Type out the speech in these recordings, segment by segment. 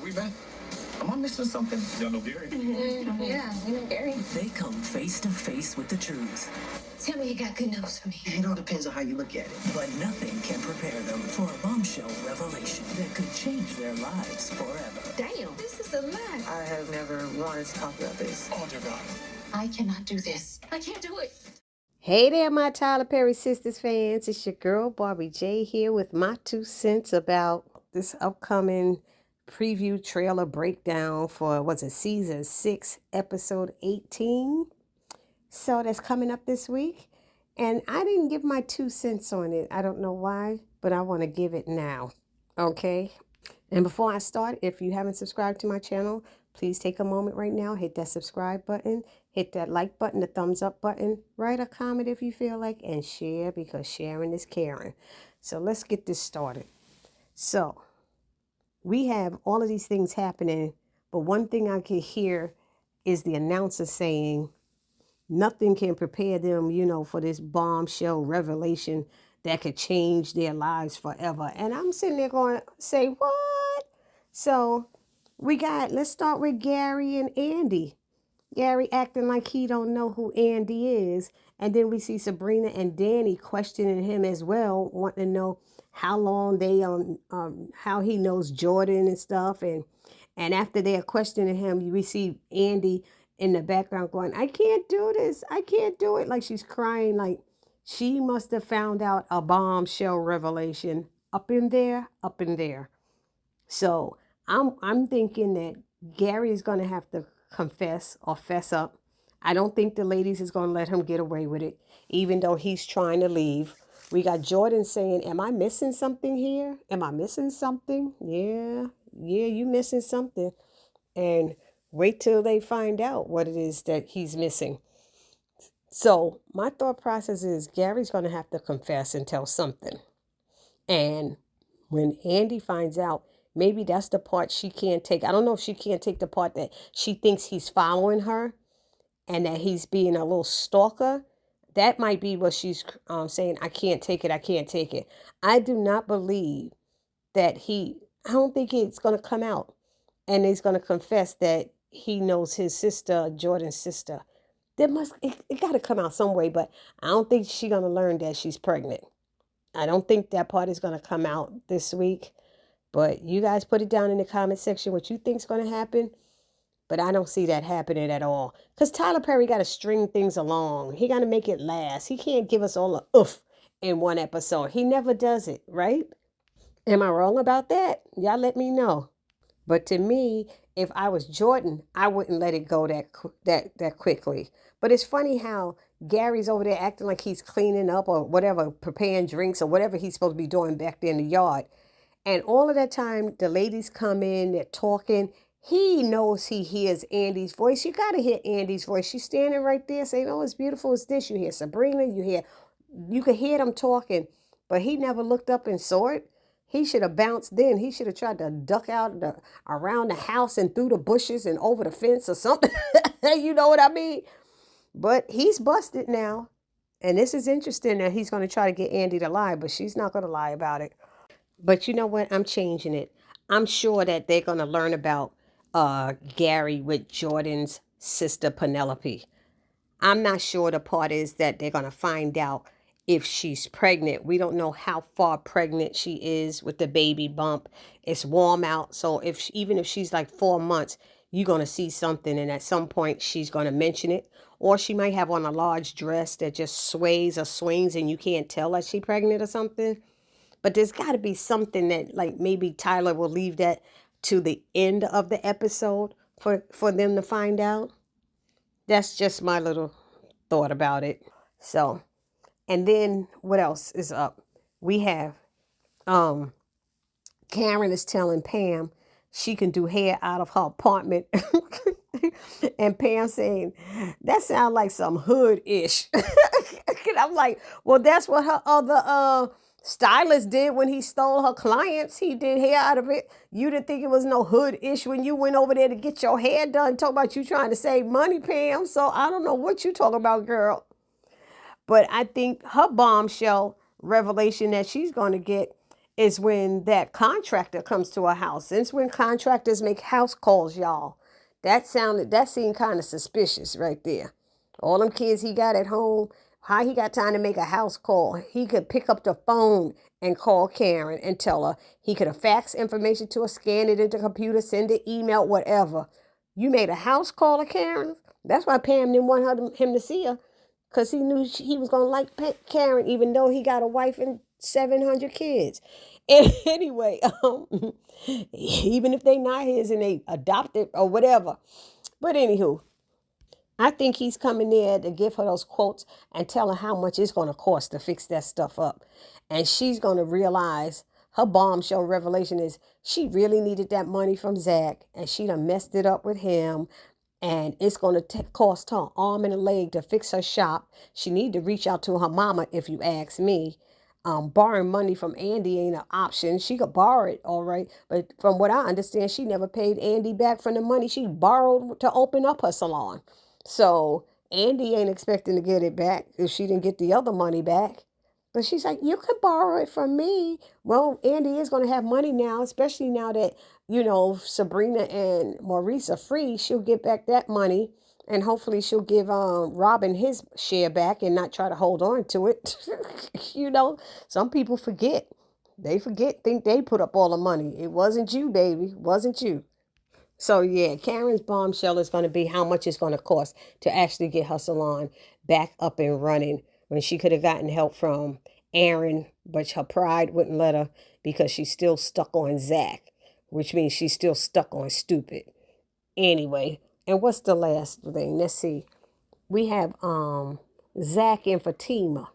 we met? Am I missing something? Y'all know Gary? Yeah, we know Gary. They come face to face with the truth. Tell me you got good news for me. It all depends on how you look at it. But nothing can prepare them for a bombshell revelation that could change their lives forever. Damn, this is a lot. I have never wanted to talk about this. Oh, dear God. I cannot do this. I can't do it. Hey there, my Tyler Perry Sisters fans. It's your girl, Barbie J, here with my 2 cents about this upcoming preview trailer breakdown for, season 6, episode 18. So that's coming up this week. And I didn't give my 2 cents on it. I don't know why, but I want to give it now. Okay? And before I start, if you haven't subscribed to my channel, please take a moment right now, hit that subscribe button, hit that like button, the thumbs up button, write a comment if you feel like, and share, because sharing is caring. So let's get this started. So we have all of these things happening, but one thing I can hear is the announcer saying nothing can prepare them, for this bombshell revelation that could change their lives forever. And I'm sitting there going, say what? So let's start with Gary and Andy. Gary acting like he don't know who Andy is. And then we see Sabrina and Danny questioning him as well, wanting to know how long they, how he knows Jordan and stuff. And after they're questioning him, we see Andy in the background going, I can't do this. I can't do it. Like she's crying, like she must have found out a bombshell revelation up in there. So I'm thinking that Gary is going to have to confess or fess up. I don't think the ladies is going to let him get away with it, even though he's trying to leave. We got Jordan saying, am I missing something here? Am I missing something? Yeah, you missing something. And wait till they find out what it is that he's missing. So my thought process is Gary's going to have to confess and tell something. And when Andy finds out, maybe that's the part she can't take. I don't know if she can't take the part that she thinks he's following her and that he's being a little stalker. That might be what she's saying. I can't take it. I do not believe that I don't think it's going to come out. And he's going to confess that he knows his sister, Jordan's sister. It got to come out some way, but I don't think she's going to learn that she's pregnant. I don't think that part is going to come out this week. But you guys put it down in the comment section what you think is going to happen. But I don't see that happening at all. Because Tyler Perry got to string things along. He got to make it last. He can't give us all a oof in one episode. He never does it, right? Am I wrong about that? Y'all let me know. But to me, if I was Jordan, I wouldn't let it go that quickly. But it's funny how Gary's over there acting like he's cleaning up or whatever, preparing drinks or whatever he's supposed to be doing back there in the yard. And all of that time, the ladies come in, they're talking. He knows he hears Andy's voice. You got to hear Andy's voice. She's standing right there saying, oh, it's beautiful as this. You hear Sabrina, you can hear them talking. But he never looked up and saw it. He should have bounced then. He should have tried to duck out around the house and through the bushes and over the fence or something. You know what I mean? But he's busted now. And this is interesting that he's going to try to get Andy to lie, but she's not going to lie about it. But you know what? I'm changing it. I'm sure that they're going to learn about Gary with Jordan's sister, Penelope. I'm not sure the part is that they're going to find out if she's pregnant. We don't know how far pregnant she is with the baby bump. It's warm out. So even if she's like 4 months, you're going to see something. And at some point, she's going to mention it. Or she might have on a large dress that just sways or swings and you can't tell that she's pregnant or something. But there's got to be something that like maybe Tyler will leave that to the end of the episode for them to find out. That's just my little thought about it. So, and then what else is up? We have Karen is telling Pam she can do hair out of her apartment. And Pam saying, that sounds like some hood-ish. And I'm like, well, that's what her other stylist did when he stole her clients. He did hair out of it. You didn't think it was no hood-ish when you went over there to get your hair done. Talk about you trying to save money, Pam. So I don't know what you talking about, girl. But I think her bombshell revelation that she's going to get is when that contractor comes to a house. Since when contractors make house calls, y'all, that seemed kind of suspicious right there. All them kids he got at home, how he got time to make a house call? He could pick up the phone and call Karen and tell her. He could have faxed information to her, scan it into the computer, send an email, whatever. You made a house call to Karen? That's why Pam didn't want him to see her, because he knew he was going to like Karen, even though he got a wife and 700 kids. And anyway, even if they not his and they adopted or whatever. But anywho, I think he's coming there to give her those quotes and tell her how much it's going to cost to fix that stuff up. And she's going to realize her bombshell revelation is she really needed that money from Zach, and she done messed it up with him. And it's going to cost her an arm and a leg to fix her shop. She need to reach out to her mama, if you ask me. Borrowing money from Andy ain't an option. She could borrow it, all right. But from what I understand, she never paid Andy back for the money she borrowed to open up her salon. So Andy ain't expecting to get it back if she didn't get the other money back. But she's like, you can borrow it from me. Well, Andy is going to have money now, especially now that, Sabrina and Maurice are free. She'll get back that money. And hopefully she'll give Robin his share back and not try to hold on to it. Some people forget. They forget, think they put up all the money. It wasn't you, baby. It wasn't you. So yeah, Karen's bombshell is going to be how much it's going to cost to actually get her salon back up and running when she could have gotten help from Aaron, but her pride wouldn't let her because she's still stuck on Zach, which means she's still stuck on stupid. Anyway, and what's the last thing? Let's see. We have Zach and Fatima.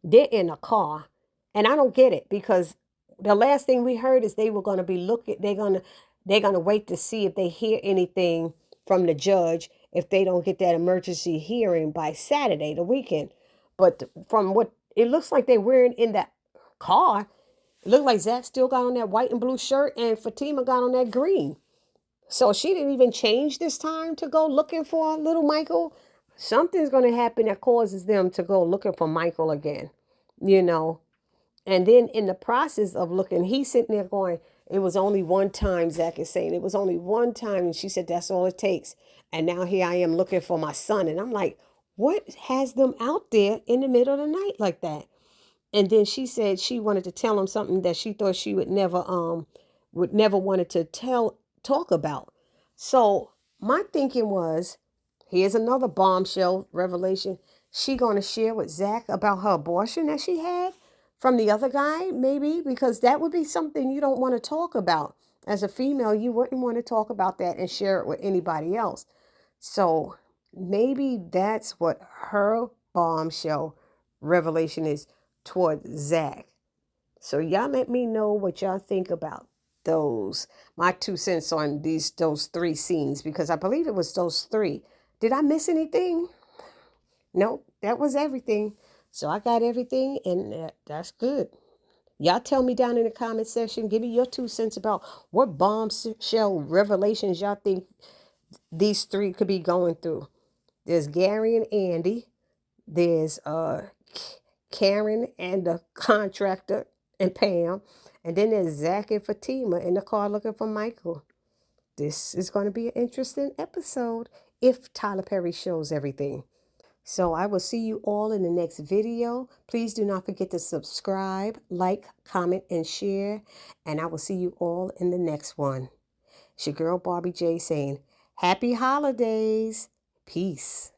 They're in a car, and I don't get it because the last thing we heard is they were going to be looking. They're gonna wait to see if they hear anything from the judge if they don't get that emergency hearing by Saturday, the weekend. But from what it looks like they're wearing in that car, it looked like Zach still got on that white and blue shirt and Fatima got on that green. So she didn't even change this time to go looking for little Michael. Something's going to happen that causes them to go looking for Michael again, you know. And then in the process of looking, he's sitting there going, it was only one time, Zach is saying. It was only one time. And she said, that's all it takes. And now here I am looking for my son. And I'm like, what has them out there in the middle of the night like that? And then she said she wanted to tell him something that she thought she would never wanted to talk about. So my thinking was, here's another bombshell revelation. She gonna share with Zach about her abortion that she had from the other guy, maybe, because that would be something you don't want to talk about. As a female, you wouldn't want to talk about that and share it with anybody else. So maybe that's what her bombshell revelation is toward Zach. So y'all let me know what y'all think about those. My 2 cents on those 3 scenes, because I believe it was those 3. Did I miss anything? Nope, that was everything. So I got everything, and that's good. Y'all tell me down in the comment section. Give me your 2 cents about what bombshell revelations y'all think these 3 could be going through. There's Gary and Andy. There's Karen and the contractor and Pam. And then there's Zach and Fatima in the car looking for Michael. This is going to be an interesting episode if Tyler Perry shows everything. So I will see you all in the next video. Please do not forget to subscribe, like, comment, and share. And I will see you all in the next one. It's your girl Barbie J saying, happy holidays. Peace.